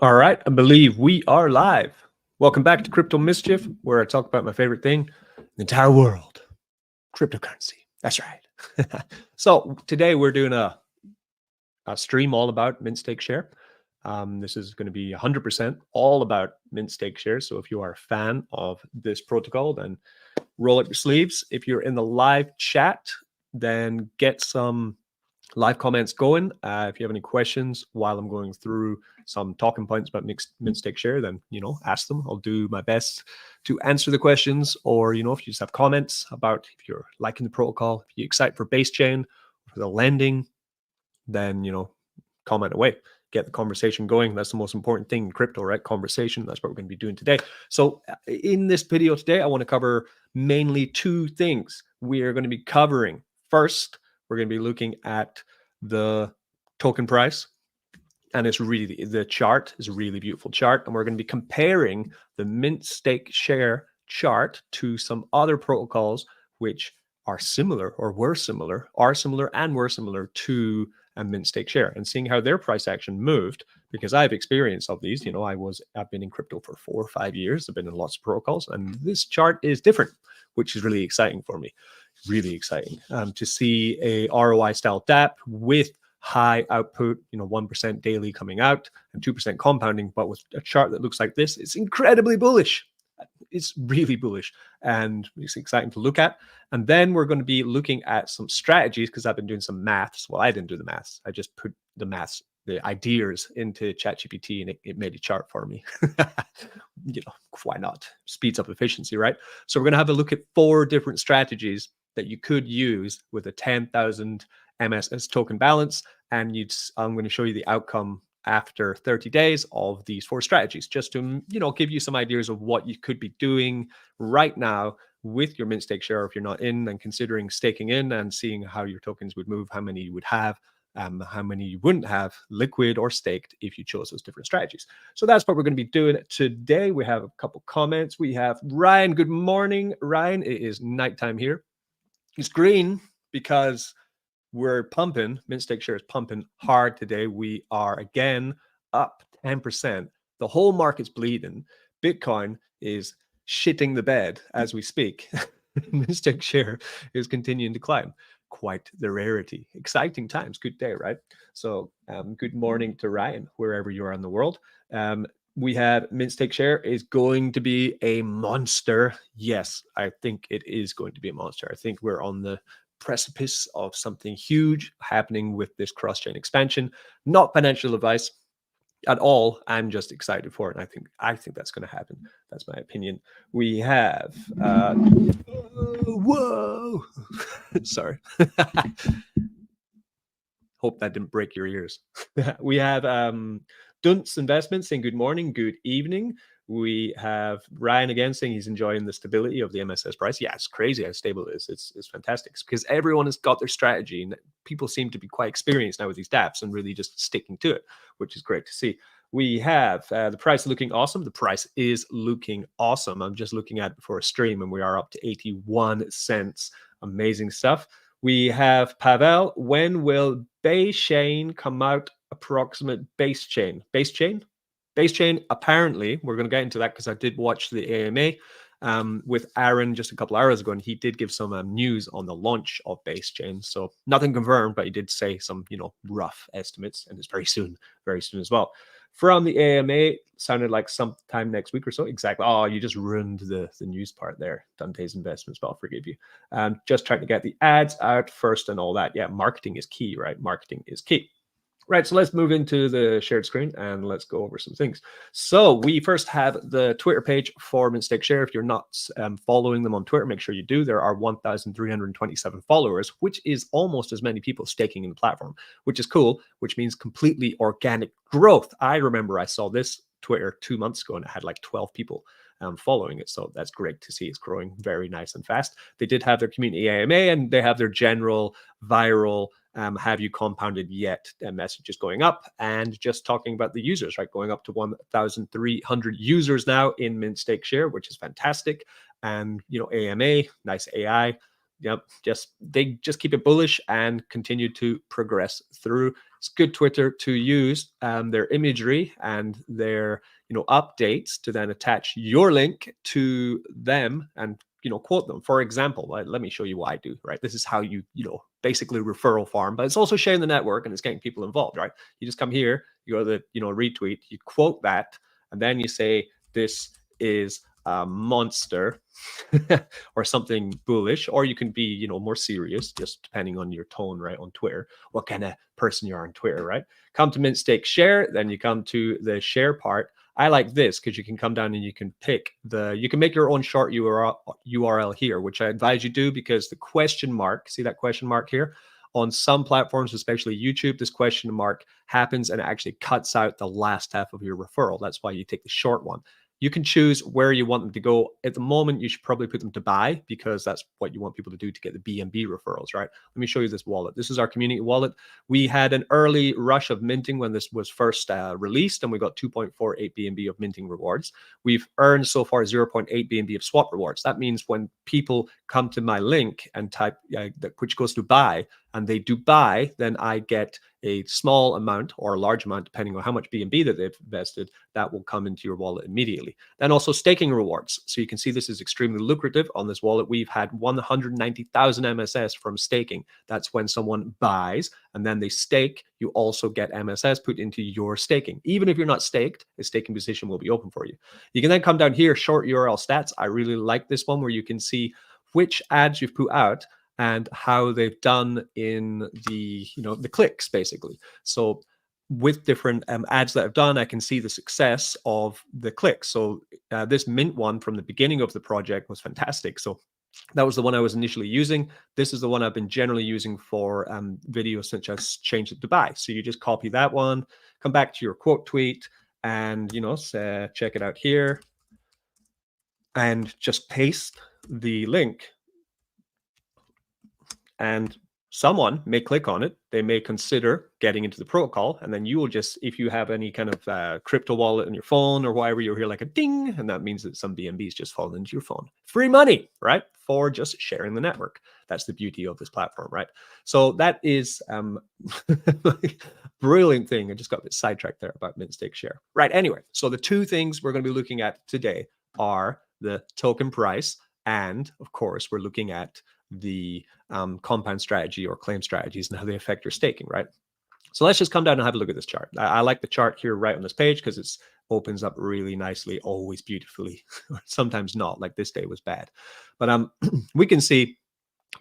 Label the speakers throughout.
Speaker 1: All right, I believe we are live. Welcome back to Crypto Mischief, where I talk about my favorite thing, the entire world, cryptocurrency. That's right. So today we're doing a stream all about mint stake share. This is going to be 100% all about mint stake shares. So if you are a fan of this protocol, then roll up your sleeves. If you're in the live chat, then get some live comments going. If you have any questions while I'm going through some talking points about mint stake share, then ask them. I'll do my best to answer the questions. Or if you just have comments about if you're liking the protocol, if you're excited for BASECHAin, for the lending, then comment away. Get the conversation going. That's the most important thing in crypto, right? Conversation. That's what we're going to be doing today. So in this video today, I want to cover mainly two things. We are going to be covering first, we're going to be looking at the token price. And it's really, the chart is a really beautiful chart. And we're going to be comparing the mint stake share chart to some other protocols which are similar or were similar, and were similar to a mint stake share, and seeing how their price action moved, because I have experience of these. I've been in crypto for 4 or 5 years. I've been in lots of protocols, and this chart is different, which is really exciting for me. Really exciting to see a ROI style DApp with high output, 1% daily coming out and 2% compounding, but with a chart that looks like this. It's incredibly bullish. It's really bullish, and it's exciting to look at. And then we're going to be looking at some strategies, because I've been doing some maths. Well, I didn't do the maths. I just put the maths, the ideas into ChatGPT, and it made a chart for me. Why not? Speeds up efficiency, right? So we're going to have a look at 4 different strategies that you could use with a 10,000 MSS token balance. And I'm going to show you the outcome after 30 days of these 4 strategies, just to give you some ideas of what you could be doing right now with your mint stake share if you're not in, and considering staking in, and seeing how your tokens would move, how many you would have, how many you wouldn't have liquid or staked if you chose those different strategies. So that's what we're going to be doing today. We have a couple comments. We have Ryan. Good morning, Ryan. It is nighttime here. It's green because we're pumping. Mint stake share is pumping hard today. We are again up 10%. The whole market's bleeding. Bitcoin is shitting the bed as we speak. Mint stake share is continuing to climb. Quite the rarity. Exciting times. Good day, right? So good morning to Ryan, wherever you are in the world. We have mint stake share is going to be a monster. Yes, I think it is going to be a monster. I think we're on the precipice of something huge happening with this cross-chain expansion. Not financial advice at all. I'm just excited for it, and I think that's going to happen. That's my opinion. We have whoa sorry. Hope that didn't break your ears. We have Dunce Investments saying good morning, good evening. We have Ryan again saying he's enjoying the stability of the MSS price. Yeah, it's crazy how stable it is. It's fantastic, because everyone has got their strategy, and people seem to be quite experienced now with these dApps and really just sticking to it, which is great to see. We have the price looking awesome. The price is looking awesome. I'm just looking at it for a stream, and we are up to 81 cents. Amazing stuff. We have Pavel. When will BASECHAin come out? Approximate BASECHAin. BASECHAin, apparently, we're going to get into that, because I did watch the AMA with Aaron just a couple hours ago, and he did give some news on the launch of BASECHAin. So nothing confirmed, but he did say some, rough estimates, and it's very soon as well. From the AMA, sounded like sometime next week or so. Exactly. Oh, you just ruined the news part there. Dante's Investments, but I'll forgive you. Just trying to get the ads out first and all that. Yeah, marketing is key, right? Marketing is key. Right, so let's move into the shared screen and let's go over some things. So we first have the Twitter page for mint stake share. If you're not following them on Twitter, make sure you do. There are 1,327 followers, which is almost as many people staking in the platform, which is cool, which means completely organic growth. I remember I saw this Twitter 2 months ago, and it had like 12 people following it. So that's great to see. It's growing very nice and fast. They did have their community AMA, and they have their general viral have you compounded yet messages going up, and just talking about the users, right? Going up to 1,300 users now in mint stake share, which is fantastic. And AMA, nice AI. Yep, they just keep it bullish and continue to progress through. It's good Twitter to use their imagery and their updates to then attach your link to them and quote them. For example, let me show you what I do, right? This is how you basically referral farm, but it's also sharing the network and it's getting people involved, right? You just come here, you go to the retweet, you quote that, and then you say this is a monster or something bullish, or you can be more serious, just depending on your tone, right? On Twitter, what kind of person you are on Twitter, right? Come to mint stake share, then you come to the share part. I like this because you can come down and you can pick you can make your own short URL here, which I advise you do, because the question mark, see that question mark here? On some platforms, especially YouTube, this question mark happens and it actually cuts out the last half of your referral. That's why you take the short one. You can choose where you want them to go. At the moment, you should probably put them to buy, because that's what you want people to do to get the BNB referrals, right? Let me show you this wallet. This is our community wallet. We had an early rush of minting when this was first released, and we got 2.48 BNB of minting rewards. We've earned so far 0.8 BNB of swap rewards. That means when people come to my link and type, which goes to buy, and they do buy, then I get a small amount or a large amount, depending on how much BNB that they've invested, that will come into your wallet immediately. Then also staking rewards. So you can see this is extremely lucrative on this wallet. We've had 190,000 MSS from staking. That's when someone buys and then they stake. You also get MSS put into your staking. Even if you're not staked, a staking position will be open for you. You can then come down here, short URL stats. I really like this one, where you can see which ads you've put out and how they've done in the the clicks, basically. So with different ads that I've done, I can see the success of the clicks. So this mint one from the beginning of the project was fantastic. So that was the one I was initially using. This is the one I've been generally using for videos such as change it to buy. So you just copy that one, come back to your quote tweet, and check it out here, and just paste the link. And someone may click on it. They may consider getting into the protocol. And then you will just, if you have any kind of crypto wallet on your phone or whatever, you'll hear like a ding. And that means that some BNBs just fall into your phone. Free money, right? For just sharing the network. That's the beauty of this platform, right? So that is brilliant thing. I just got a bit sidetracked there about mint stake share. Right. Anyway, so the two things we're going to be looking at today are the token price. And of course, we're looking at the compound strategy or claim strategies and how they affect your staking, right? So let's just come down and have a look at this chart. I like the chart here right on this page because it opens up really nicely, always beautifully, sometimes not, like this day was bad. But we can see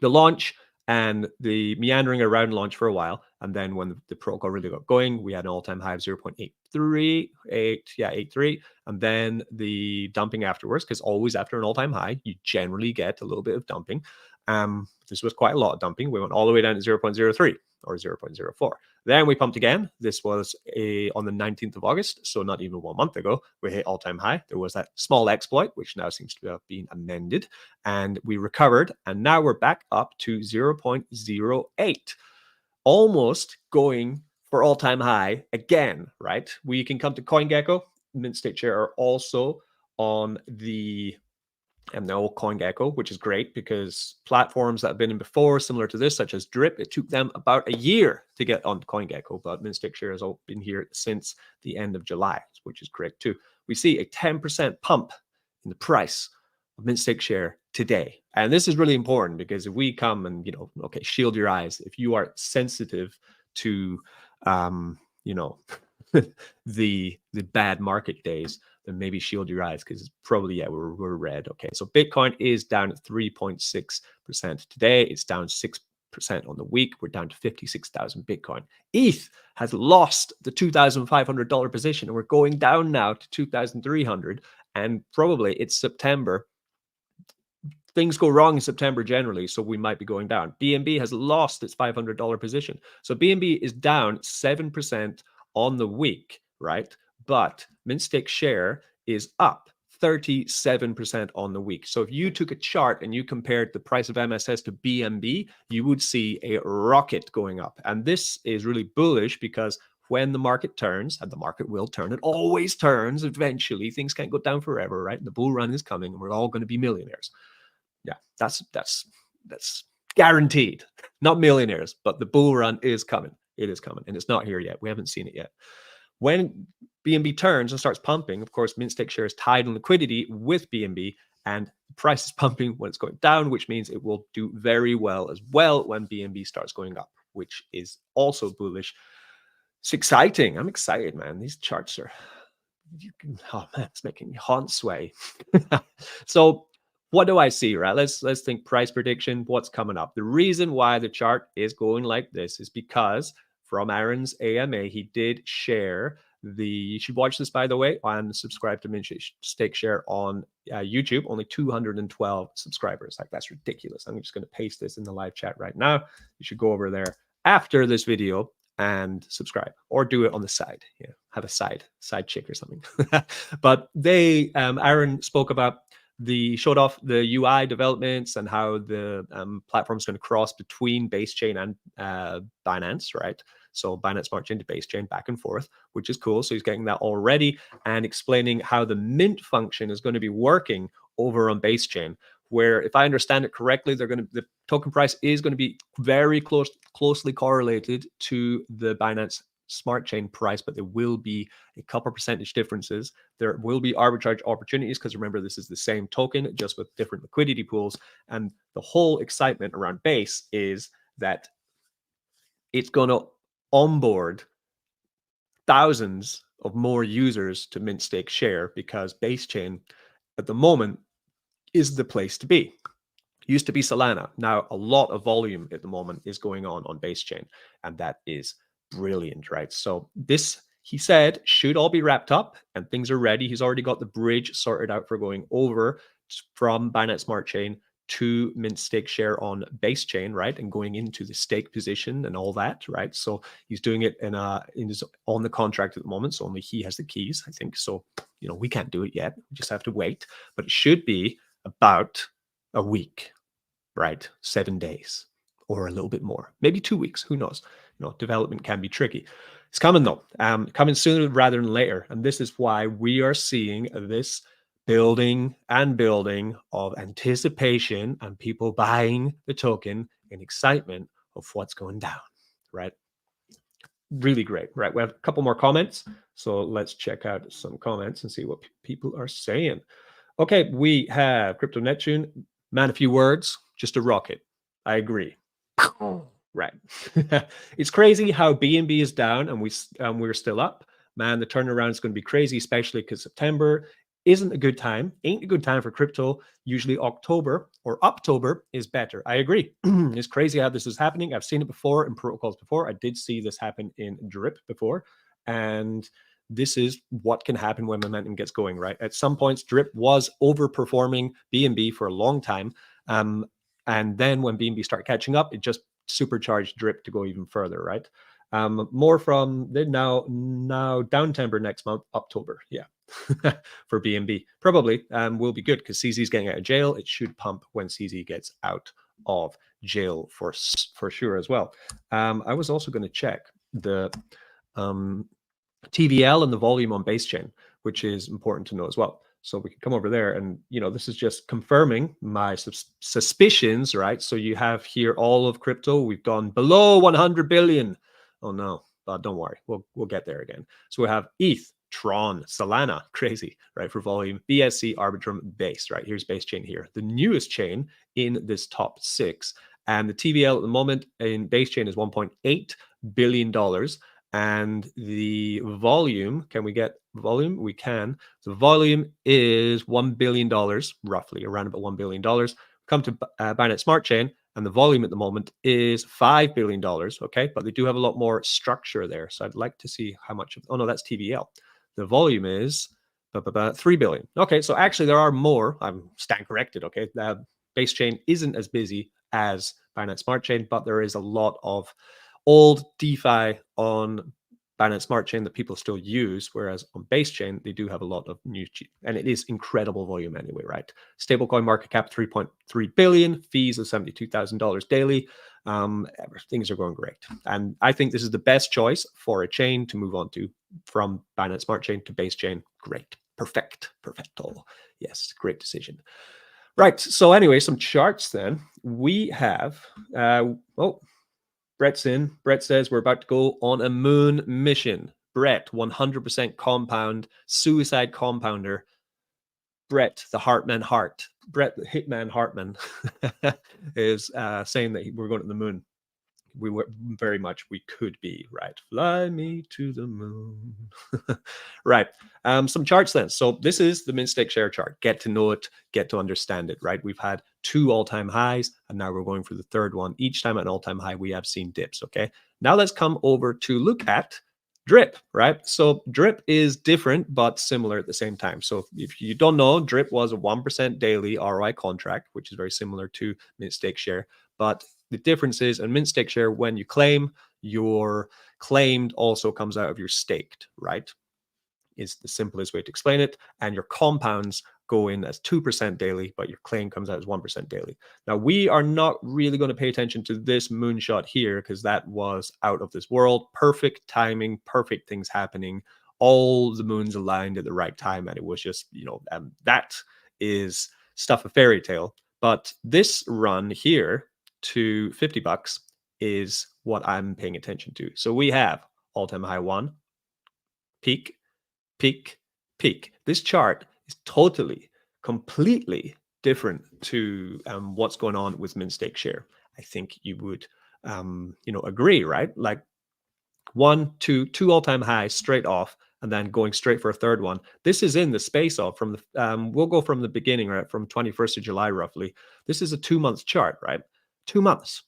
Speaker 1: the launch and the meandering around launch for a while. And then when the protocol really got going, we had an all-time high of 0.83. And then the dumping afterwards, because always after an all-time high, you generally get a little bit of dumping. This was quite a lot of dumping. We went all the way down to 0.03 or 0.04. Then we pumped again. This was on the 19th of August, so not even 1 month ago. We hit all-time high. There was that small exploit, which now seems to have been amended, and we recovered, and now we're back up to 0.08, almost going for all-time high again, right? We can come to CoinGecko. Mint Stake Share are also on the no CoinGecko, which is great because platforms that have been in before, similar to this, such as Drip, it took them about a year to get on CoinGecko, but mint stake share has all been here since the end of July, which is great too. We see a 10% pump in the price of mint stake share today. And this is really important because if we come and, okay, shield your eyes. If you are sensitive to, the bad market days, then maybe shield your eyes because it's probably, we're red. Okay, so Bitcoin is down 3.6% today. It's down 6% on the week. We're down to 56,000 Bitcoin. ETH has lost the $2,500 position, and we're going down now to 2,300. And probably it's September. Things go wrong in September generally, so we might be going down. BNB has lost its $500 position. So BNB is down 7% on the week, right? But mint stake share is up 37% on the week. So if you took a chart and you compared the price of MSS to BNB, you would see a rocket going up. And this is really bullish because when the market turns, and the market will turn, it always turns eventually. Things can't go down forever, right? The bull run is coming and we're all going to be millionaires. Yeah, that's guaranteed. Not millionaires, but the bull run is coming. It is coming, and it's not here yet. We haven't seen it yet. When BNB turns and starts pumping, of course, mint stake share is tied in liquidity with BNB, and the price is pumping when it's going down, which means it will do very well as well when BNB starts going up, which is also bullish. It's exciting. I'm excited, man. These charts are, oh man, it's making me haunt sway. So what do I see, right? Let's think price prediction. What's coming up? The reason why the chart is going like this is because from Aaron's AMA, he did share you should watch this, by the way, and subscribe to Mint Stake Share on YouTube. Only 212 subscribers. Like, that's ridiculous. I'm just going to paste this in the live chat right now. You should go over there after this video and subscribe, or do it on the side. Yeah, have a side chick or something. But Aaron spoke about showed off the UI developments and how the platform is going to cross between BASECHAIN and Binance, right? So Binance Smart Chain to BASECHAIN, back and forth, which is cool. So he's getting that already and explaining how the mint function is going to be working over on BASECHAIN, where, if I understand it correctly, the token price is going to be very closely correlated to the Binance Smart Chain price, but there will be a couple percentage differences. There will be arbitrage opportunities, because remember, this is the same token, just with different liquidity pools. And the whole excitement around Base is that it's going to onboard thousands of more users to Mint Stake Share, because BASECHAIN at the moment is the place to be. Used to be Solana. Now a lot of volume at the moment is going on BASECHAIN, and that is brilliant, right? So this, he said, should all be wrapped up and things are ready. He's already got the bridge sorted out for going over from Binance Smart Chain to Mint Stake Share on BASECHAIN, right? And going into the stake position and all that, right? So he's doing it on the contract at the moment. So only he has the keys, I think. So, we can't do it yet. We just have to wait. But it should be about a week, right? 7 days or a little bit more, maybe 2 weeks. Who knows? Development can be tricky. It's coming though, coming sooner rather than later. And this is why we are seeing this building of anticipation and people buying the token in excitement of what's going down, right? Really great, right? We have a couple more comments. So let's check out some comments and see what people are saying. Okay, we have Crypto Neptune. Man, a few words, just a rocket. I agree. Right. It's crazy how BNB is down and we're still up. Man, the turnaround is going to be crazy, especially because September isn't a good time. Ain't a good time for crypto. Usually October or October is better. I agree. It's crazy how this is happening. I've seen it before in protocols before. I did see this happen in Drip before. And this is what can happen when momentum gets going, right? At some points, Drip was overperforming BNB for a long time. And then when BNB started catching up, it just supercharged Drip to go even further, right? More from the now down temper next month, October. Yeah. For BNB probably will be good, because CZ is getting out of jail. It should pump when CZ gets out of jail for sure as well. I was also going to check the TVL and the volume on BASECHAIN, which is important to know as well. So we can come over there and, this is just confirming my suspicions, right? So you have here all of crypto. We've gone below 100 billion. Oh no, but don't worry. We'll get there again. So we have ETH, Tron, Solana, crazy, right? For volume, BSC, Arbitrum, Base, right? Here's BASECHAIN here, the newest chain in this top 6. And the TVL at the moment in BASECHAIN is $1.8 billion. And the volume, can we get volume? We can. The volume is $1 billion, roughly around about $1 billion. Come to Binance Smart Chain, and the volume at the moment is $5 billion, okay? But they do have a lot more structure there. So I'd like to see how much of, oh no, that's TVL. The volume is 3 billion. Okay, so actually there are more. I'm stand corrected, okay? BASECHAIN isn't as busy as Binance Smart Chain, but there is a lot of old DeFi on Binance Smart Chain that people still use, whereas on BASECHAIN, they do have a lot of new, and it is incredible volume anyway, right? Stablecoin market cap, 3.3 billion, fees of $72,000 daily. Things are going great. And I think this is the best choice for a chain to move on to from Binance Smart Chain to BASECHAIN. Great. Perfecto. Yes, great decision. Right. So anyway, some charts then. We have, Brett's in. Brett says we're about to go on a moon mission. Brett, 100% compound, suicide compounder. Brett, the Heartman Hart. Brett, the Hitman Hartman, is saying that we're going to the moon. We were very much, we could be, right? Fly me to the moon. Right. Some charts then. So this is the mint stake share chart. Get to know it, get to understand it, right? We've had 2 all-time highs, and now we're going for the 3rd one. Each time at an all-time high, we have seen dips, okay? Now let's come over to look at drip, right? So drip is different, but similar at the same time. So if you don't know, drip was a 1% daily ROI contract, which is very similar to mint stake share, but the difference is in mint stake share, when you claim, your claimed also comes out of your staked, right? Is the simplest way to explain it. And your compounds go in as 2% daily, but your claim comes out as 1% daily. Now, we are not really going to pay attention to this moonshot here because that was out of this world. Perfect timing, perfect things happening. All the moons aligned at the right time. And it was just, that is stuff of fairy tale. But this run here to $50 is what I'm paying attention to. So we have all-time high 1, peak, peak, peak. This chart is totally, completely different to what's going on with mint stake share. I think you would, agree, right? Like 1, 2 all-time highs straight off, and then going straight for a 3rd one. This is in the space of from the, we'll go from the beginning, right? From 21st of July, roughly. This is a 2-month chart, right? 2 months.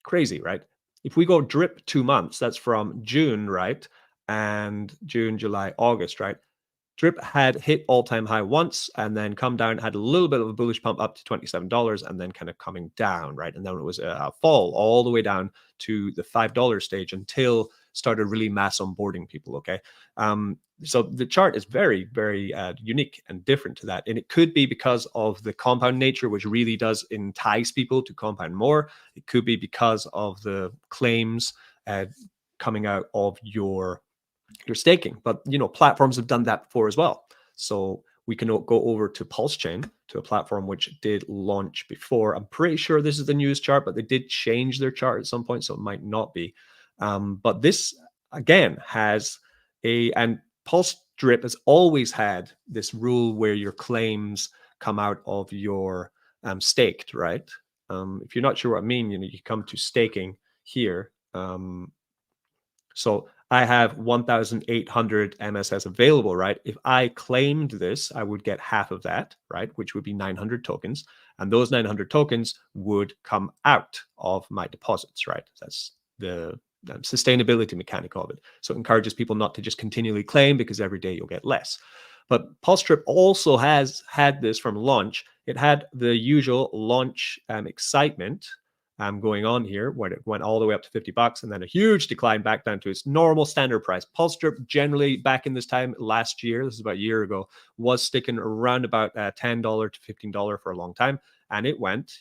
Speaker 1: Crazy, right? If we go drip 2 months, that's from June, right? And June, July, August, right? Drip had hit all-time high once and then come down, had a little bit of a bullish pump up to $27 and then kind of coming down, right? And then it was a fall all the way down to the $5 stage until started really mass onboarding people, okay? So the chart is very, very unique and different to that. And it could be because of the compound nature, which really does entice people to compound more. It could be because of the claims coming out of your staking. But, platforms have done that before as well. So we can go over to BASECHAIN, to a platform which did launch before. I'm pretty sure this is the newest chart, but they did change their chart at some point, so it might not be. But this, again, has and Pulse Drip has always had this rule where your claims come out of your staked, right? If you're not sure what I mean, you come to staking here. So I have 1,800 MSS available, right? If I claimed this, I would get half of that, right? Which would be 900 tokens. And those 900 tokens would come out of my deposits, right? That's the sustainability mechanic of it. So it encourages people not to just continually claim because every day you'll get less. But Pulse Drip also has had this from launch. It had the usual launch excitement going on here, when it went all the way up to $50 and then a huge decline back down to its normal standard price. Pulse Drip generally back in this time last year, this is about a year ago, was sticking around about $10 to $15 for a long time. And it went,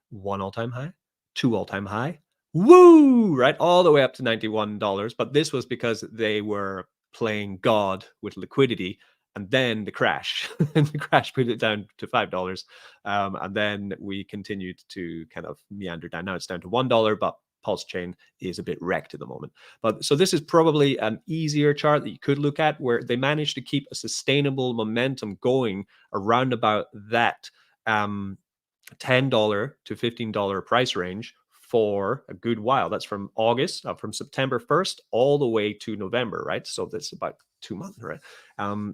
Speaker 1: 1 all-time high, 2 all-time high, woo, right? All the way up to $91. But this was because they were playing God with liquidity. And then the crash, and the crash put it down to $5. And then we continued to kind of meander down. Now it's down to $1, but Pulse Chain is a bit wrecked at the moment. But so this is probably an easier chart that you could look at where they managed to keep a sustainable momentum going around about that $10 to $15 price range for a good while. That's from August, from September 1st all the way to November, right? So that's about 2 months, right?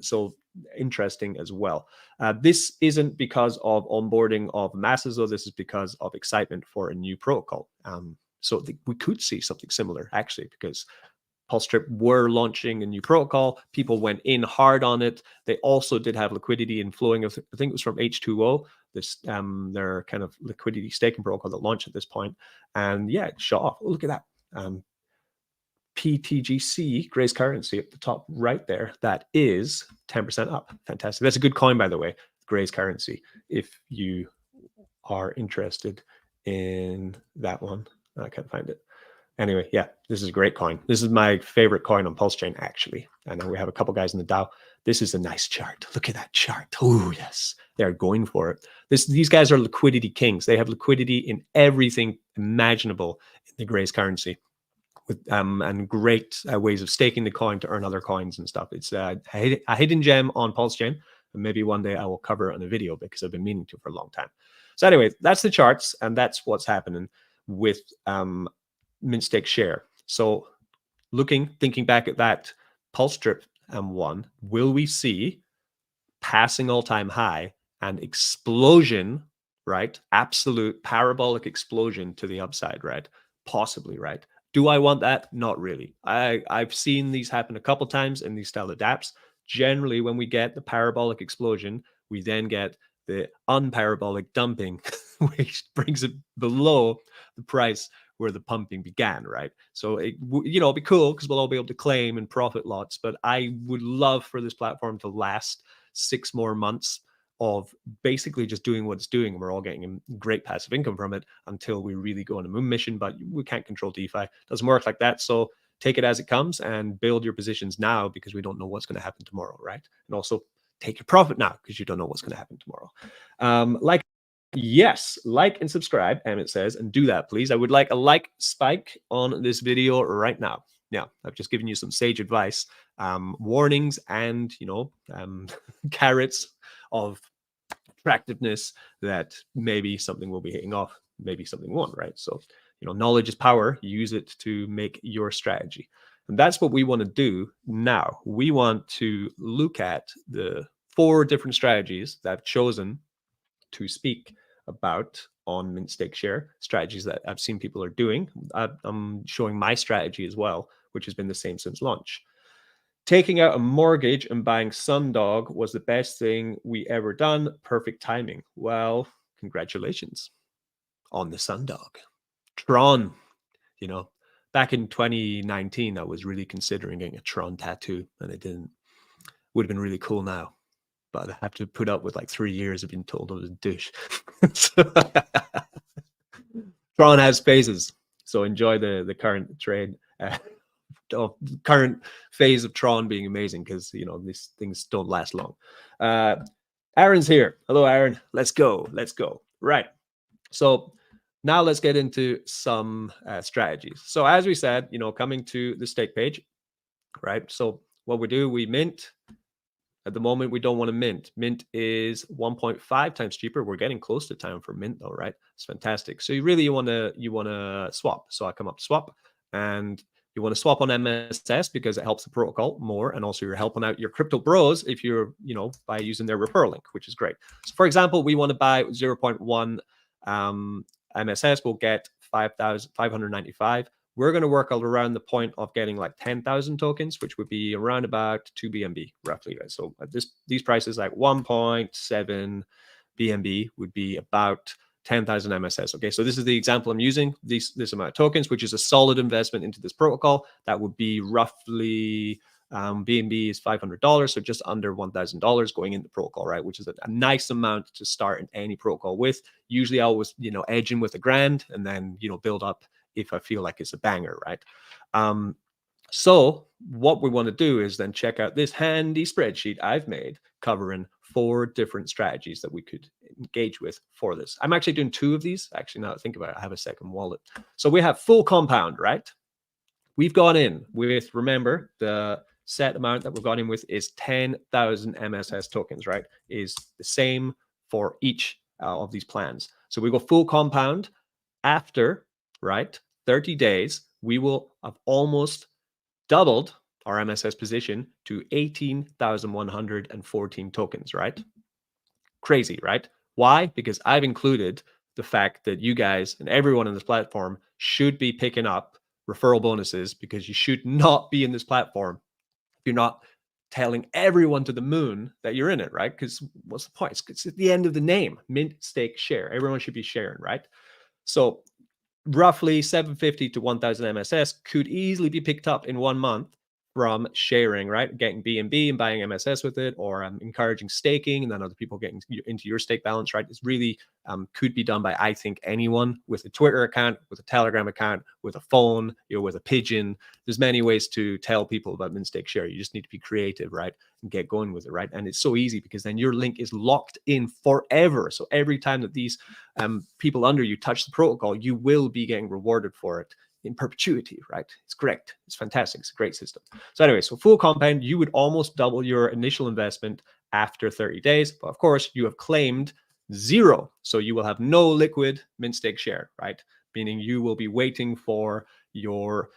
Speaker 1: So interesting as well. This isn't because of onboarding of masses, though. This is because of excitement for a new protocol. So we could see something similar, actually, because Pulse Drip were launching a new protocol. People went in hard on it. They also did have liquidity inflowing. I think it was from H2O, this their kind of liquidity staking protocol that launched at this point. And yeah, it shot off. Oh, look at that. PTGC, Gray's currency at the top right there, that is 10% up. Fantastic. That's a good coin, by the way, Gray's currency, if you are interested in that one. I can't find it. Anyway, yeah, this is a great coin. This is my favorite coin on Pulse Chain, actually. I know we have a couple guys in the DAO. This is a nice chart. Look at that chart. Oh, yes. They're going for it. These guys are liquidity kings. They have liquidity in everything imaginable in the Grace currency, with and great ways of staking the coin to earn other coins and stuff. It's a hidden gem on BASECHAin, and maybe one day I will cover it on a video because I've been meaning to for a long time. So anyway, that's the charts, and that's what's happening with mint stake share. So thinking back at that pulse strip one, will we see passing all-time high and explosion, right? Absolute parabolic explosion to the upside, right? Possibly, right? Do I want that? Not really. I've seen these happen a couple times in these style adapts. Generally, when we get the parabolic explosion, we then get the unparabolic dumping, which brings it below the price where the pumping began, right? So it, it'd be cool because we'll all be able to claim and profit lots. But I would love for this platform to last 6 more months of basically just doing what it's doing, and we're all getting great passive income from it until we really go on a moon mission. But we can't control DeFi. It doesn't work like that. So take it as it comes and build your positions now, because we don't know what's going to happen tomorrow, right? And also take your profit now because you don't know what's going to happen tomorrow. Yes, like and subscribe, Emmett says, and do that, please. I would like a like spike on this video right now. Yeah, I've just given you some sage advice, warnings, and carrots of attractiveness that maybe something will be hitting off, maybe something won't, right? So, knowledge is power. Use it to make your strategy. And that's what we want to do now. We want to look at the 4 different strategies that I've chosen to speak about on mint stake share, strategies that I've seen people are doing. I'm showing my strategy as well, which has been the same since launch. Taking out a mortgage and buying Sundog was the best thing we ever done. Perfect timing. Well, congratulations on the Sundog. Tron, back in 2019, I was really considering getting a Tron tattoo, and I didn't. Would have been really cool now, but I have to put up with like 3 years of being told I was a douche. Tron has phases, so enjoy the current trade. Current phase of Tron being amazing, because these things don't last long. Aaron's here. Hello, Aaron. Let's go. Right. So now let's get into some strategies. So as we said, coming to the stake page, right? So what we do, we mint. At the moment, we don't want to mint. Mint is 1.5 times cheaper. We're getting close to time for mint, though, right? It's fantastic. So you want to swap. So I come up to swap, and you want to swap on MSS because it helps the protocol more, and also you're helping out your crypto bros if you're by using their referral link, which is great. So for example, we want to buy 0.1 MSS. We'll get 5,595. We're going to work around the point of getting like 10,000 tokens, which would be around about 2 BNB roughly. Right? So at these prices, like 1.7 BNB would be about 10,000 MSS. Okay, so this is the example I'm using, this amount of tokens, which is a solid investment into this protocol. That would be roughly BNB is $500, so just under $1,000 going into the protocol, right? Which is a nice amount to start in any protocol with. Usually I always, edge in with $1,000 and then, build up if I feel like it's a banger, right? So what we want to do is then check out this handy spreadsheet I've made covering 4 different strategies that we could engage with for this. I'm actually doing 2 of these. Actually, now that I think about it, I have a second wallet. So we have full compound, right? We've gone in with, remember, the set amount that we've gone in with is 10,000 MSS tokens, right? Is the same for each of these plans. So we go full compound. After, right, 30 days, we will have almost doubled our MSS position to 18,114 tokens, right? Crazy, right? Why? Because I've included the fact that you guys and everyone on this platform should be picking up referral bonuses, because you should not be in this platform if you're not telling everyone to the moon that you're in it, right? Because what's the point? It's at the end of the name, mint, stake, share. Everyone should be sharing, right? So roughly 750 to 1,000 MSS could easily be picked up in 1 month from sharing, right? Getting BNB and buying MSS with it, or encouraging staking and then other people getting into your stake balance, right? It's really could be done by, I think, anyone with a Twitter account, with a Telegram account, with a phone, with a pigeon. There's many ways to tell people about mint stake share. You just need to be creative, right? And get going with it, right? And it's so easy because then your link is locked in forever. So every time that these people under you touch the protocol, you will be getting rewarded for it in perpetuity, right? It's great. It's fantastic. It's a great system. So anyway, so full compound, you would almost double your initial investment after 30 days. But of course, you have claimed 0. So you will have no liquid mint stake share, right? Meaning you will be waiting for your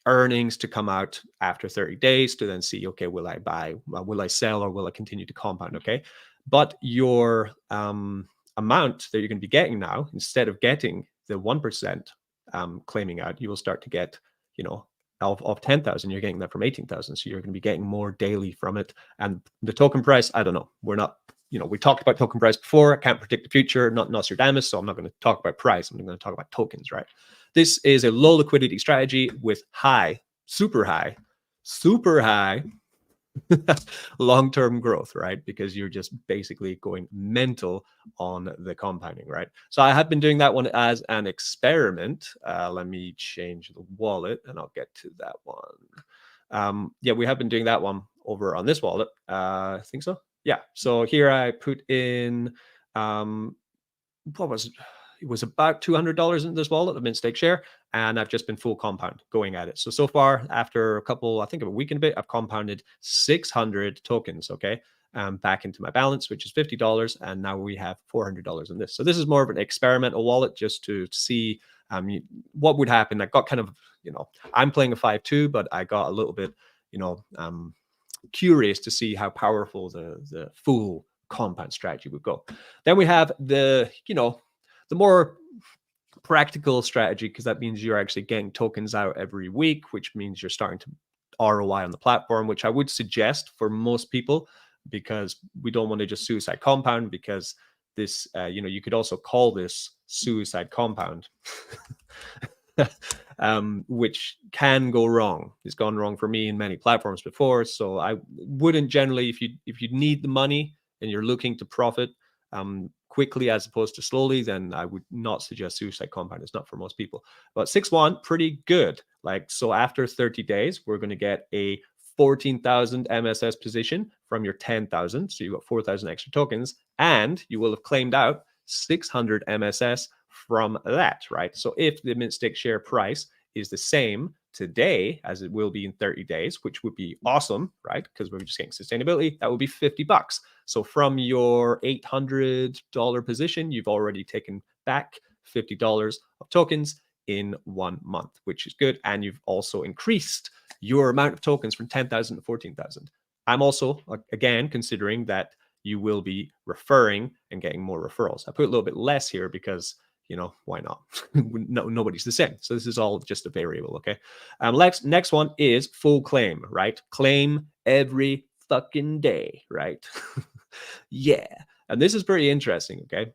Speaker 1: earnings to come out after 30 days to then see, okay, will I buy, will I sell, or will I continue to compound, okay? But your amount that you're going to be getting now, instead of getting the 1% claiming out, you will start to get, of 10,000, you're getting that from 18,000. So you're going to be getting more daily from it. And the token price, I don't know. We're not, we talked about token price before. I can't predict the future, not Nostradamus. So I'm not going to talk about price. I'm going to talk about tokens, right? This is a low liquidity strategy with super high long-term growth, right? Because you're just basically going mental on the compounding, right? So I have been doing that one as an experiment. Let me change the wallet and I'll get to that one. Yeah, we have been doing that one over on this wallet. I think so. Yeah. So here I put in, it was about $200 in this wallet of mint stake share, and I've just been full compound going at it. So far, after I think of a week and a bit, I've compounded 600 tokens, okay, back into my balance, which is $50, and now we have $400 in this. So this is more of an experimental wallet just to see what would happen. I got kind of, I'm playing a 5-2, but I got a little bit, curious to see how powerful the full compound strategy would go. Then we have the more practical strategy, because that means you're actually getting tokens out every week, which means you're starting to ROI on the platform, which I would suggest for most people, because we don't want to just suicide compound, because this, you could also call this suicide compound, which can go wrong. It's gone wrong for me in many platforms before. So I wouldn't generally, if you need the money and you're looking to profit quickly as opposed to slowly, then I would not suggest suicide compound. It's not for most people. But 6-1, pretty good. So after 30 days, we're going to get a 14,000 MSS position from your 10,000. So you got 4,000 extra tokens, and you will have claimed out 600 MSS from that, right? So if the mint stake share price is the same today as it will be in 30 days, which would be awesome, right? Because we're just getting sustainability, that would be $50. So from your $800 position, you've already taken back $50 of tokens in 1 month, which is good. And you've also increased your amount of tokens from 10,000 to 14,000. I'm also, again, considering that you will be referring and getting more referrals. I put a little bit less here because, why not? Nobody's the same. So this is all just a variable, okay? Next one is full claim, right? Claim every fucking day, right? Yeah. And this is pretty interesting, okay?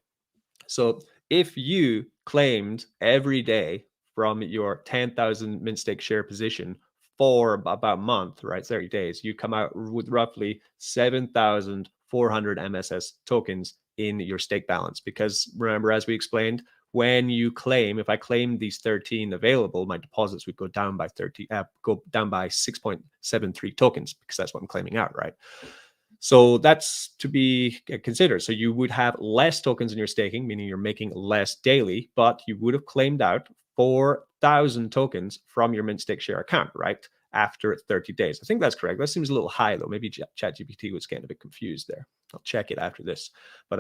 Speaker 1: So if you claimed every day from your 10,000 mint stake share position for about a month, right, 30 days, you come out with roughly 7,400 MSS tokens in your stake balance. Because remember, as we explained, when you claim, if I claimed these 13 available, my deposits would go down by 6.73 tokens, because that's what I'm claiming out, right? So that's to be considered. So you would have less tokens in your staking, meaning you're making less daily, but you would have claimed out 4,000 tokens from your mint stake share account, right? After 30 days. I think that's correct. That seems a little high though. Maybe ChatGPT was getting a bit confused there. I'll check it after this. But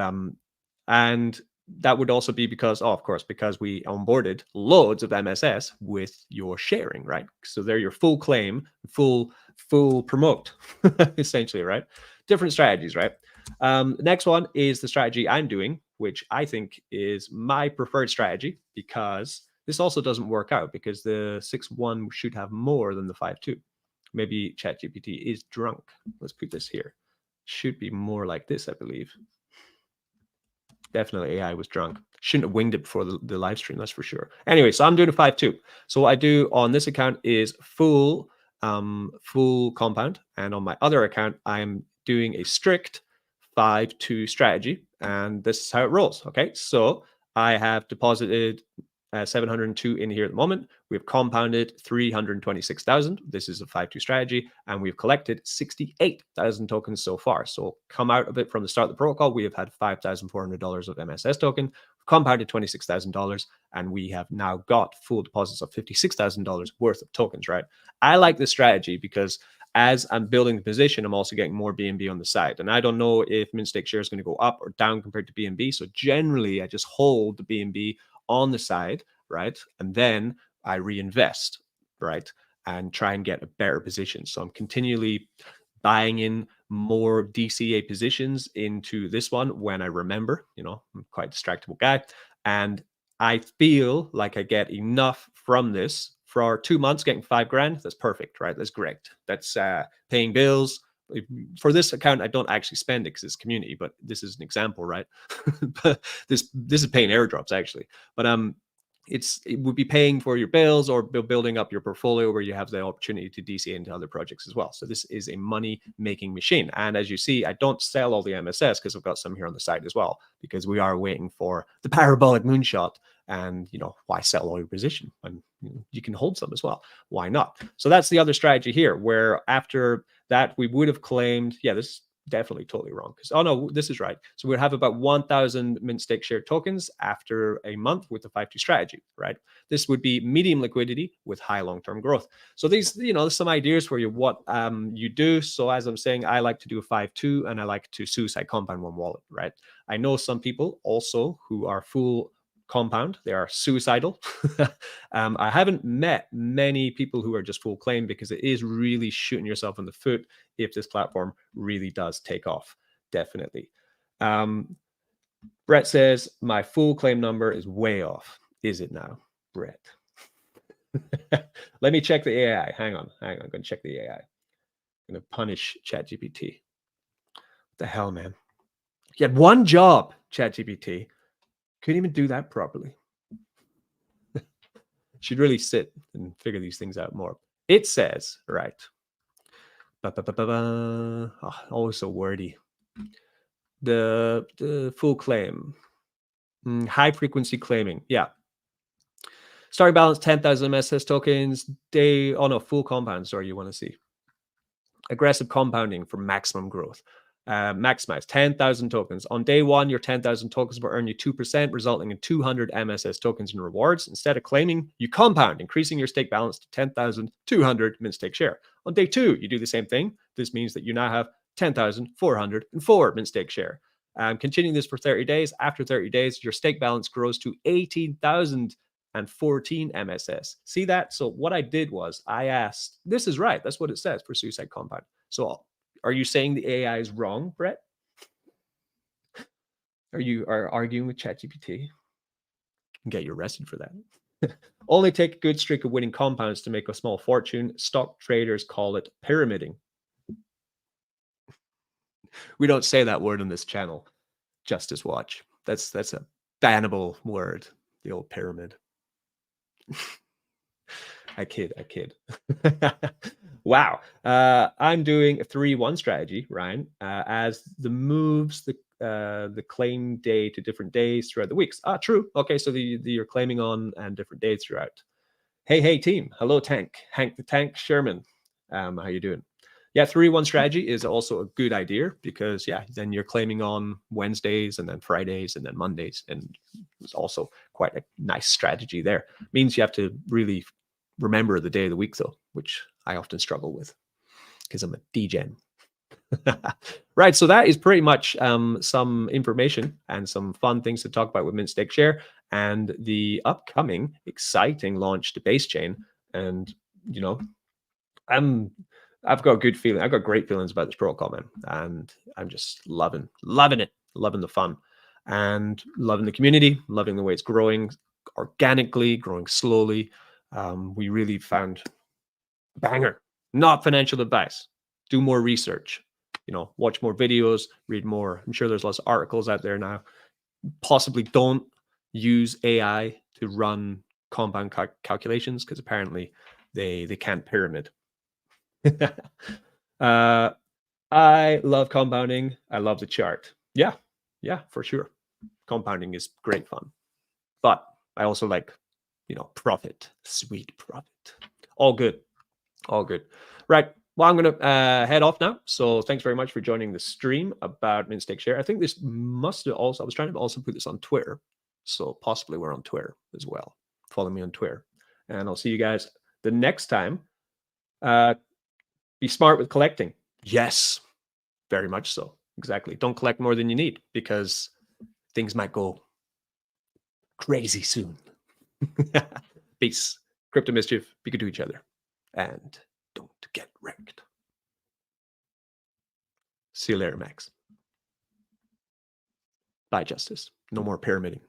Speaker 1: and that would also be because, of course, because we onboarded loads of MSS with your sharing, right? So they're your full claim, full promote, essentially, right? Different strategies, right? Next one is the strategy I'm doing, which I think is my preferred strategy, because this also doesn't work out, because the 6-1 should have more than the 5-2. Maybe ChatGPT is drunk. Let's put this here. Should be more like this, I believe. Definitely AI was drunk. Shouldn't have winged it before the live stream, that's for sure. Anyway, so I'm doing a 5-2. So what I do on this account is full full compound, and on my other account, I'm doing a strict 5-2 strategy, and this is how it rolls. Okay, so I have deposited 702 in here at the moment. We've compounded 326,000. This is a 5-2 strategy, and we've collected 68,000 tokens so far. So come out of it from the start of the protocol, we have had $5,400 of MSS token, compounded $26,000, and we have now got full deposits of $56,000 worth of tokens, right? I like this strategy because as I'm building the position, I'm also getting more BNB on the side. And I don't know if mint stake share is going to go up or down compared to BNB. So generally, I just hold the BNB on the side, right? And then I reinvest, right? And try and get a better position. So I'm continually buying in more DCA positions into this one when I remember, I'm quite a distractible guy. And I feel like I get enough from this for 2 months, getting $5,000. That's perfect, right? That's great. That's paying bills. For this account, I don't actually spend it because it's community, but this is an example, right? But this is paying airdrops actually. But it would be paying for your bills or building up your portfolio where you have the opportunity to DCA into other projects as well. So this is a money-making machine. And as you see, I don't sell all the MSS because I've got some here on the side as well, because we are waiting for the parabolic moonshot. And, why sell all your position when you can hold some as well? Why not? So that's the other strategy here, where after that, we would have claimed, yeah, this is definitely totally wrong. Because, oh no, this is right. So we'd have about 1,000 mint stake share tokens after a month with the 5-2 strategy, right? This would be medium liquidity with high long-term growth. So these, there's some ideas for you, what you do. So as I'm saying, I like to do a 5-2 and I like to suicide compound one wallet, right? I know some people also who are full compound, they are suicidal. I haven't met many people who are just full claim, because it is really shooting yourself in the foot if this platform really does take off. Definitely. Brett says my full claim number is way off. Is it now, Brett? Let me check the AI. Hang on. I'm going to check the AI. I'm going to punish ChatGPT. What the hell, man? You had one job, ChatGPT. Couldn't even do that properly. Should really sit and figure these things out more. It says, right. Oh, always so wordy. The full claim. High frequency claiming. Yeah. Starting balance 10,000 MSS tokens. Full compound. Sorry, you want to see. Aggressive compounding for maximum growth. Maximize 10,000 tokens. On day one, your 10,000 tokens will earn you 2%, resulting in 200 MSS tokens in rewards. Instead of claiming, you compound, increasing your stake balance to 10,200 mint stake share. On day two, you do the same thing. This means that you now have 10,404 mint stake share. Continuing this for 30 days. After 30 days, your stake balance grows to 18,014 MSS. See that? So what I did was I asked, this is right. That's what it says for suicide compound. So are you saying the AI is wrong, Brett? Are you arguing with ChatGPT? You can get you arrested for that. Only take a good streak of winning compounds to make a small fortune. Stock traders call it pyramiding. We don't say that word on this channel. Justice Watch. That's a bannable word. The old pyramid. I kid. Wow. I'm doing a 3-1 strategy, Ryan, as the moves the claim day to different days throughout the weeks. True. Okay, so you're claiming on and different days throughout. Hey team. Hello, Tank. Hank the Tank Sherman. How you doing? Yeah, 3-1 strategy is also a good idea, because then you're claiming on Wednesdays and then Fridays and then Mondays, and it's also quite a nice strategy there. Means you have to really remember the day of the week though, which I often struggle with because I'm a degen. Right, so that is pretty much some information and some fun things to talk about with mint stake share and the upcoming exciting launch to BASECHAIN. And I've got a good feeling. I've got great feelings about this protocol, man, and I'm just loving it, loving the fun, and loving the community, loving the way it's growing organically, growing slowly. We really found banger. Not financial advice. Do more research. Watch more videos, read more. I'm sure there's lots of articles out there now. Possibly don't use AI to run compound calculations, because apparently they can't pyramid. I love compounding. I love the chart. Yeah, for sure. Compounding is great fun. But I also like, profit, sweet profit. All good. All good. Right. Well, I'm going to head off now. So thanks very much for joining the stream about mint stake share. I think this must have also, I was trying to also put this on Twitter. So possibly we're on Twitter as well. Follow me on Twitter. And I'll see you guys the next time. Be smart with collecting. Yes, very much so. Exactly. Don't collect more than you need because things might go crazy soon. Peace. Crypto Mischief. Be good to each other. And don't get wrecked. See you later, Max. Bye, Justice. No more pyramiding.